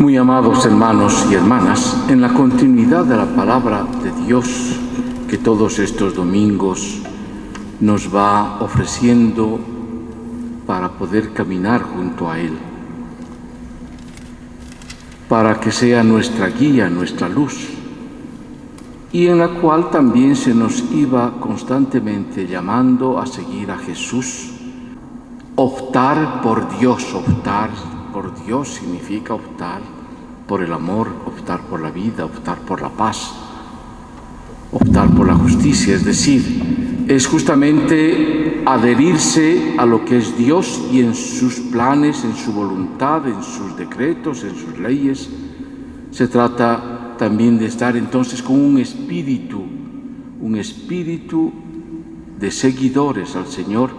Muy amados hermanos y hermanas, en la continuidad de la palabra de Dios que todos estos domingos nos va ofreciendo para poder caminar junto a Él, para que sea nuestra guía, nuestra luz, y en la cual también se nos iba constantemente llamando a seguir a Jesús. Optar por Dios significa optar por el amor, optar por la vida, optar por la paz, optar por la justicia, es decir, es justamente adherirse a lo que es Dios y en sus planes, en su voluntad, en sus decretos, en sus leyes. Se trata también de estar entonces con un espíritu de seguidores al Señor,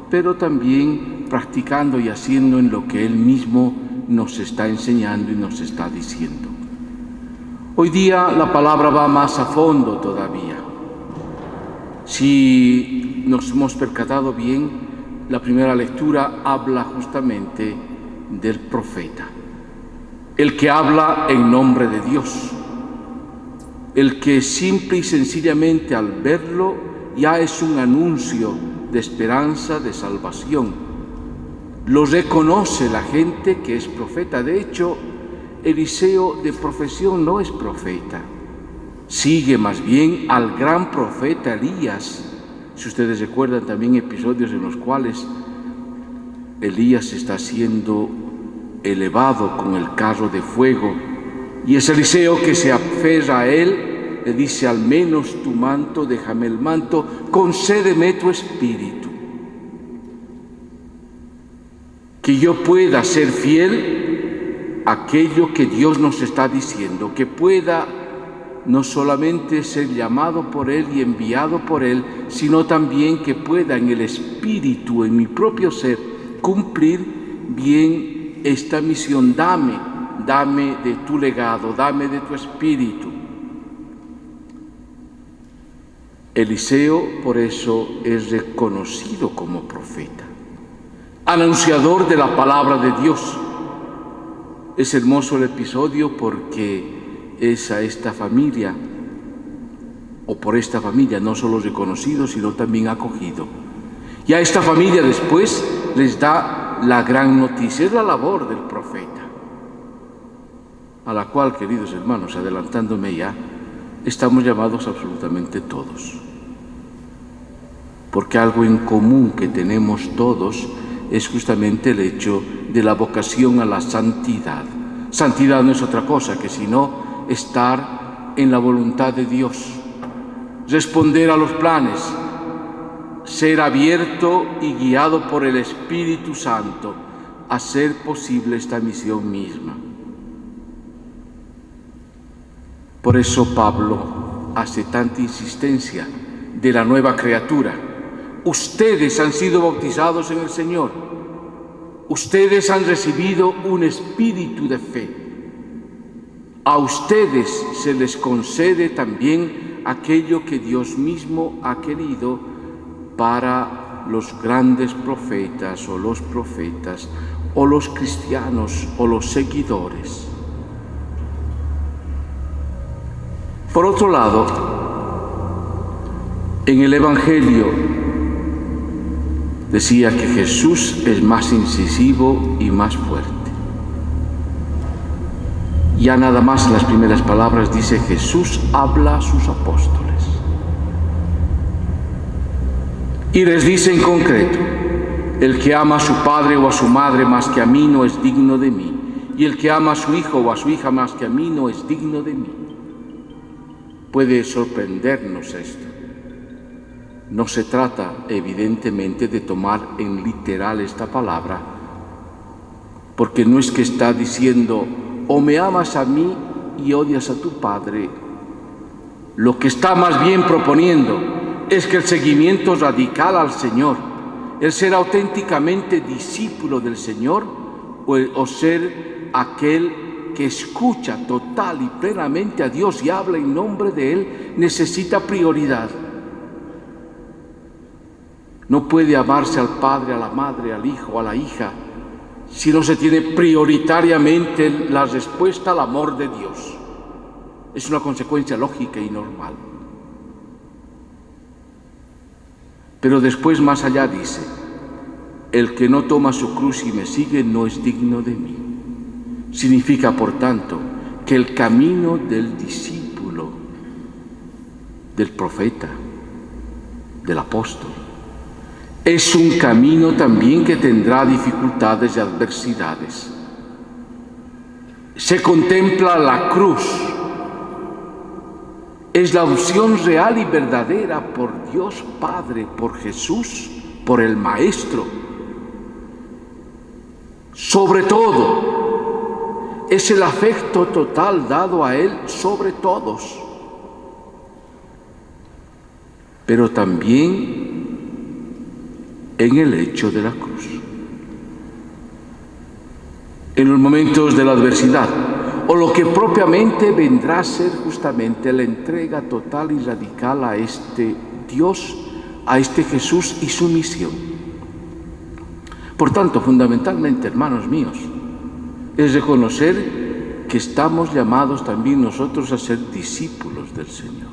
pero también practicando y haciendo en lo que Él mismo nos está enseñando y nos está diciendo. Hoy día la palabra va más a fondo todavía. Si nos hemos percatado bien, la primera lectura habla justamente del profeta, el que habla en nombre de Dios, el que simple y sencillamente al verlo ya es un anuncio de esperanza, de salvación. Lo reconoce la gente que es profeta. De hecho, Eliseo de profesión no es profeta. Sigue más bien al gran profeta Elías. Si ustedes recuerdan también episodios en los cuales Elías está siendo elevado con el carro de fuego y es Eliseo que se aferra a él, le dice: al menos tu manto, déjame el manto, concédeme tu espíritu, que yo pueda ser fiel a aquello que Dios nos está diciendo, que pueda no solamente ser llamado por Él y enviado por Él, sino también que pueda en el espíritu, en mi propio ser, cumplir bien esta misión. Dame de tu legado, dame de tu espíritu. Eliseo por eso es reconocido como profeta, anunciador de la palabra de Dios. Es hermoso el episodio porque es a esta familia, o por esta familia, no solo reconocido, sino también acogido. Y a esta familia después les da la gran noticia. Es la labor del profeta, a la cual, queridos hermanos, adelantándome ya, estamos llamados absolutamente todos. Porque algo en común que tenemos todos es justamente el hecho de la vocación a la santidad. Santidad no es otra cosa que sino estar en la voluntad de Dios, responder a los planes, ser abierto y guiado por el Espíritu Santo, hacer posible esta misión misma. Por eso Pablo hace tanta insistencia de la nueva criatura. Ustedes han sido bautizados en el Señor. Ustedes han recibido un espíritu de fe. A ustedes se les concede también aquello que Dios mismo ha querido para los grandes profetas o los cristianos o los seguidores. Por otro lado, en el Evangelio decía que Jesús es más incisivo y más fuerte. Ya nada más en las primeras palabras dice: Jesús habla a sus apóstoles. Y les dice en concreto: el que ama a su padre o a su madre más que a mí no es digno de mí. Y el que ama a su hijo o a su hija más que a mí no es digno de mí. Puede sorprendernos esto. No se trata, evidentemente, de tomar en literal esta palabra, porque no es que está diciendo: o me amas a mí y odias a tu padre. Lo que está más bien proponiendo es que el seguimiento radical al Señor, el ser auténticamente discípulo del Señor, o ser aquel que escucha total y plenamente a Dios y habla en nombre de Él, necesita prioridad. No puede amarse al padre, a la madre, al hijo, a la hija, si no se tiene prioritariamente la respuesta al amor de Dios. Es una consecuencia lógica y normal. Pero después, más allá, dice: el que no toma su cruz y me sigue no es digno de mí. Significa, por tanto, que el camino del discípulo, del profeta, del apóstol, es un camino también que tendrá dificultades y adversidades. Se contempla la cruz. Es la opción real y verdadera por Dios Padre, por Jesús, por el Maestro. Sobre todo, es el afecto total dado a Él sobre todos. Pero también en el hecho de la cruz. En los momentos de la adversidad, o lo que propiamente vendrá a ser justamente la entrega total y radical a este Dios, a este Jesús y su misión. Por tanto, fundamentalmente, hermanos míos, es reconocer que estamos llamados también nosotros a ser discípulos del Señor.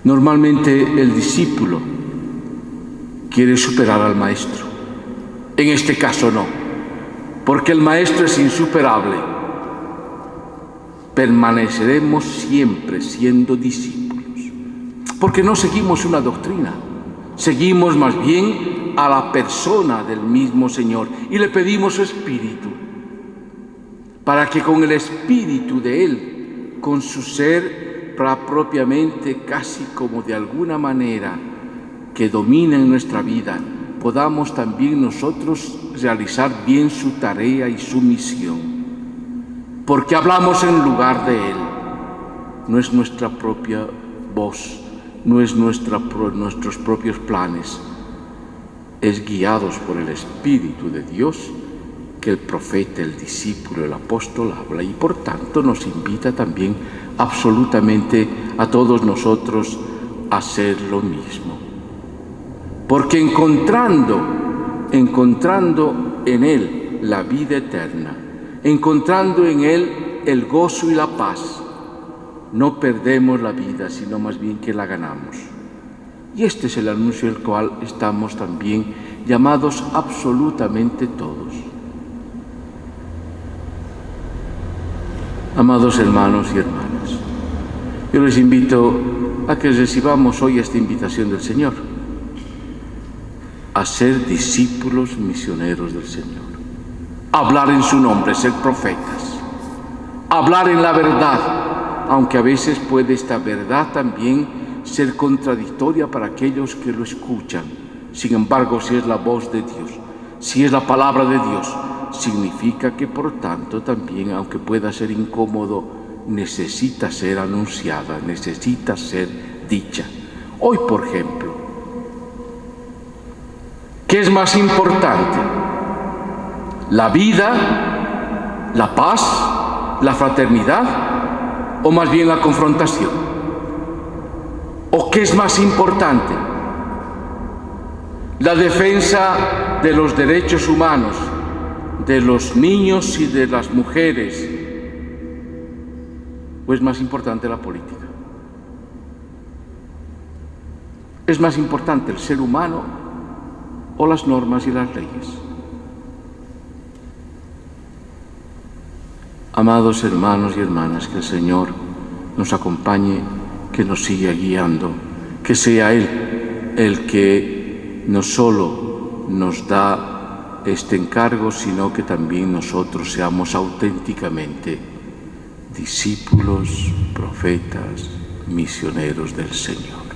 Normalmente el discípulo quiere superar al maestro. En este caso no, porque el maestro es insuperable. Permaneceremos siempre siendo discípulos, porque no seguimos una doctrina, seguimos más bien a la persona del mismo Señor y le pedimos su Espíritu, para que con el Espíritu de Él, con su ser propiamente, casi como de alguna manera que domina en nuestra vida, podamos también nosotros realizar bien su tarea y su misión. Porque hablamos en lugar de Él. No es nuestra propia voz, no es nuestros propios planes. Es guiados por el Espíritu de Dios que el profeta, el discípulo, el apóstol habla, y por tanto nos invita también absolutamente a todos nosotros a hacer lo mismo. Porque encontrando en Él la vida eterna, encontrando en Él el gozo y la paz, no perdemos la vida, sino más bien que la ganamos. Y este es el anuncio al cual estamos también llamados absolutamente todos. Amados hermanos y hermanas, yo les invito a que recibamos hoy esta invitación del Señor, a ser discípulos misioneros del Señor, hablar en su nombre, ser profetas, hablar en la verdad, aunque a veces puede esta verdad también ser contradictoria para aquellos que lo escuchan. Sin embargo, si es la voz de Dios, si es la palabra de Dios, significa que por tanto también, aunque pueda ser incómodo, necesita ser anunciada, necesita ser dicha. Hoy, por ejemplo, ¿qué es más importante? ¿La vida, la paz, la fraternidad o más bien la confrontación? ¿O qué es más importante? ¿La defensa de los derechos humanos, de los niños y de las mujeres? ¿O es más importante la política? ¿Es más importante el ser humano o las normas y las leyes? Amados hermanos y hermanas, que el Señor nos acompañe, que nos siga guiando, que sea Él el que no solo nos da este encargo, sino que también nosotros seamos auténticamente discípulos, profetas, misioneros del Señor.